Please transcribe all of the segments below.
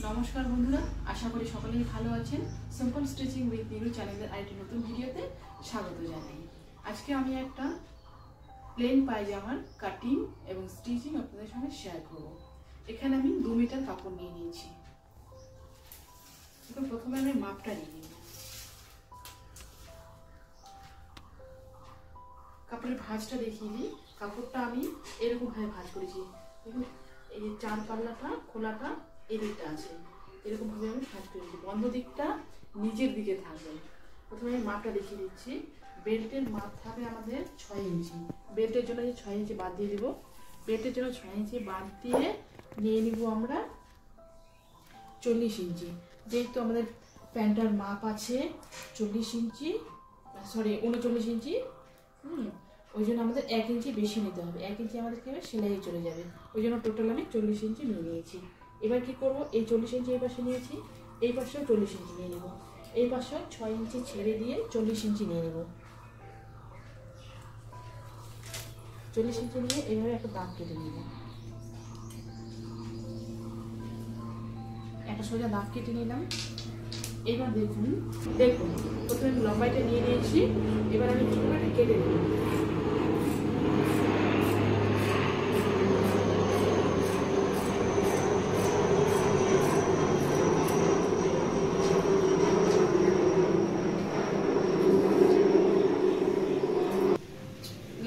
নমস্কার বন্ধুরা, আশা করি সকলেই ভালো আছেন। সিম্পল স্টিচিং উইথ নিরু চ্যানেলের আরেকটি নতুন ভিডিওতে স্বাগত জানাই। আজকে আমি একটা প্লেন পায়জামার কাটিং এবং স্টিচিং আপনাদের সঙ্গে শেয়ার করব। এখানে আমি 2 মিটার কাপড় নিয়ে নিয়েছি। প্রথমে আমি মাপটা নিয়ে নিই। কাপড়ের ভাঁজটা দেখিয়ে দিই। কাপড়টা আমি এরকম ভাবে ভাঁজ করেছি। দেখুন, এই যে 4 পাল্লাটা খোলাটা এই দিকটা আছে, এরকম ভাবে আমি ভাঁজ করেছি। বন্ধ দিকটা নিচের দিকে থাকবে। প্রথমে আমি মাপটা দেখিয়ে দিচ্ছি। বেল্টের মাপ থাকবে আমাদের 6 ইঞ্চি। বেল্টের জন্য 6 ইঞ্চি বাদ দিয়ে দিব। বেল্টের জন্য 6 ইঞ্চি বাদ দিয়ে নিয়ে নিব আমরা 40 ইঞ্চি। যেহেতু আমাদের প্যান্টার মাপ আছে 39 ইঞ্চি, ওই জন্য আমাদের 1 ইঞ্চি বেশি নিতে হবে। 1 ইঞ্চি আমাদের কি হবে, সেলাই চলে যাবে। ওই জন্য টোটাল আমি 40 ইঞ্চি নিয়ে নিয়েছি। এবার কি করব, এই 40 ইঞ্চি এই পাশে নিয়েছি, এই পাশেও 40 ইঞ্চি নিয়ে নেব। এই পাশেও 6 ইঞ্চি ছেড়ে দিয়ে 40 ইঞ্চি নিয়ে নেব। 40 ইঞ্চি নিয়ে এইভাবে একটা দাগ কেটে নেব। একটা সোজা দাগ কেটে নিলাম। এবার দেখুন প্রথমে আমি লম্বাইটা নিয়ে নিয়েছি। এবার আমি কি করে কেটে নেব।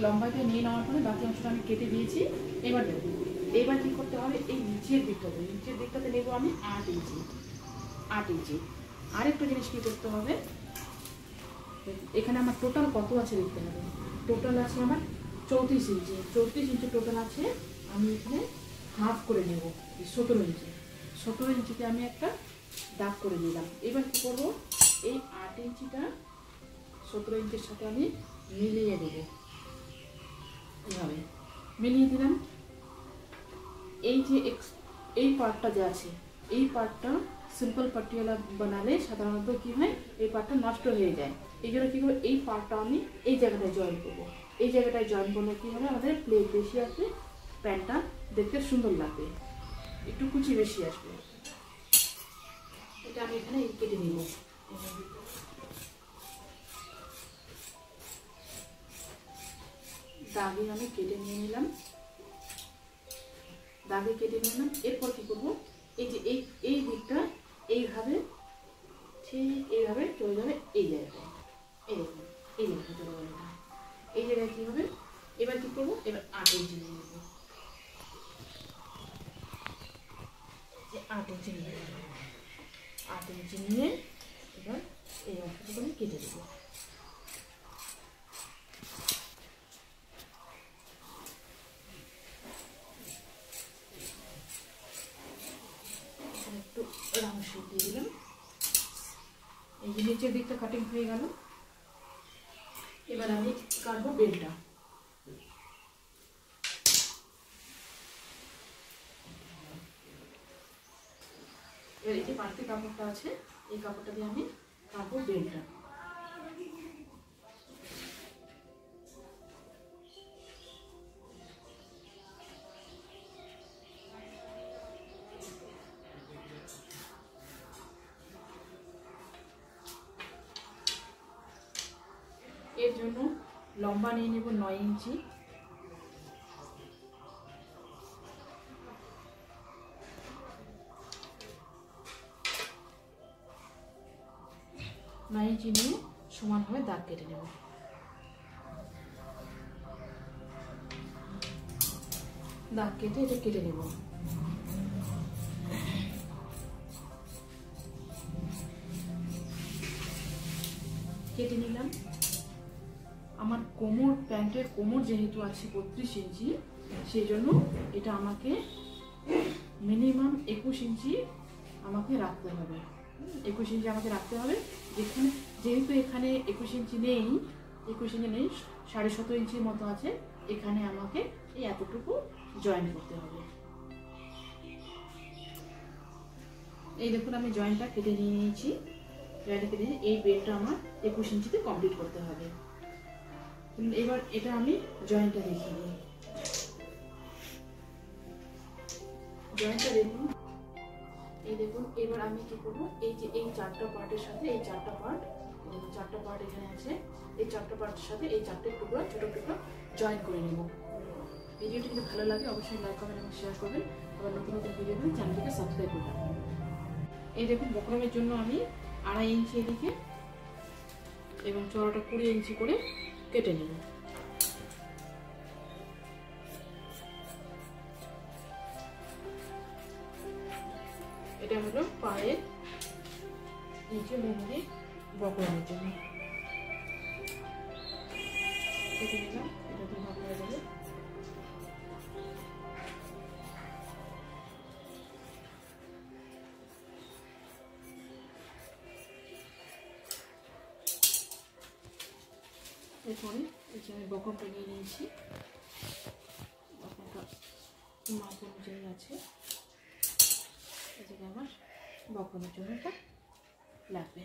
লম্বাইটা নিয়ে নেওয়ার পরে বাকি অংশটা আমি কেটে দিয়েছি। এবার দেখুন, এবার কি করতে হবে, এই নিচের দিকটাতে নেব আমি 8 ইঞ্চি। আরেকটা জিনিস কি করতে হবে, এখানে আমার টোটাল কত আছে দেখতে হবে। টোটাল আছে আমার 34 ইঞ্চি। 34 ইঞ্চি টোটাল আছে। আমি এখানে হাফ করে নেব 17 ইঞ্চি। 17 ইঞ্চিতে আমি একটা দাগ করে নিলাম। এবার কি করব, এই 8 ইঞ্চিটা 17 ইঞ্চির সাথে আমি মিলিয়ে দেব। এইভাবে মিলিয়ে দিলাম। এই যে এই পার্টটা যে আছে, এই পার্টটা সিম্পল পাটিয়ালা বানালে সাধারণত কি হয়, এই পার্টটা নষ্ট হয়ে যায়। এই জন্য কী করবো, এই পার্টটা আমি এই জায়গাটায় জয়েন করবো। এই জায়গাটায় জয়েন করলে কী হবে, আমাদের প্লেট বেশি আসবে, প্যান্টটা দেখতে সুন্দর লাগবে, একটু কুচি বেশি আসবে। এটা আমি এখানে কেটে নিব। দাগে আমি কেটে নিয়ে নিলাম। এরপর কি করবো, এই যে এই দিকটা এইভাবে ঠিক এইভাবে চলে যাবে এই জায়গাটায়। এই দেখুন, এই জায়গাটা চলে যাবে। এই জায়গায় কি হবে, এবার কি করবো, এবার 8 ইঞ্চি নিয়ে নেব। 8 ইঞ্চি নিয়ে নেব। 8 ইঞ্চি নিয়ে এবার এই অংশটুকু আমি কেটে দেবো। একটু রাউন্ড শেপ দিয়ে দিলাম। এই যে নিচের দিকটা কাটিং হয়ে গেল। এবার আমি কাটবো বেলটা। এবার এই যে বাড়তি কাপড়টা আছে, এই কাপড়টা দিয়ে আমি কাটবো বেলটা। এর জন্য লম্বা নিয়ে নেব 9 ইঞ্চি। নিয়ে সমানভাবে দাগ কেটে নেব। দাগ কেটে এটা কেটে নেব। কেটে নিলাম। আমার প্যান্টের কোমর যেহেতু আছে 32 ইঞ্চি, সেই জন্য এটা আমাকে মিনিমাম 21 ইঞ্চি আমাকে রাখতে হবে। 21 ইঞ্চি আমাকে রাখতে হবে। যেহেতু এখানে 21 ইঞ্চি নেই, 17.5 ইঞ্চির মতো আছে। এখানে আমাকে এই এতটুকু জয়েন করতে হবে। এই দেখুন, আমি জয়েন্টটা কেটে নিয়ে নিয়েছি। এই বেলটা আমার 21 ইঞ্চিতে কমপ্লিট করতে হবে। এবার এটা আমি জয়েন্টটা দেখিয়ে দিই। জয়েন্টটা দেখুন, এই দেখুন এবার আমি কি করবো, এই যে এই 4টা পার্টের সাথে এই 4টা পার্ট, দেখুন 4টা পার্ট এখানে আছে, এই 4টা পার্টের সাথে এই 4টে টুকরো ছোট টুকরো জয়েন করে নেব। ভিডিওটি যদি ভালো লাগে অবশ্যই লাইক কমেন্ট এবং শেয়ার করবেন। আবার নতুন নতুন ভিডিও পেলে চ্যানেলটিকে সাবস্ক্রাইব করে রাখবেন। এই দেখুন বক্রমের জন্য আমি 2.5 ইঞ্চি এদিকে এবং চওড়াটা 20 ইঞ্চি করে কেটে নেব। এটা হলো পায়ের নিচে লুঙ্গি বক্রমের জন্য কেটে নিলাম। এটা তো ভাগ হয়ে যাবে। এরপরে এই যে আমি বক্রমটা নিয়ে নিয়েছি, বক্রমটা মাপ অনুযায়ী আছে। এই যে আমার বক্রমের জন্য এটা লাগবে।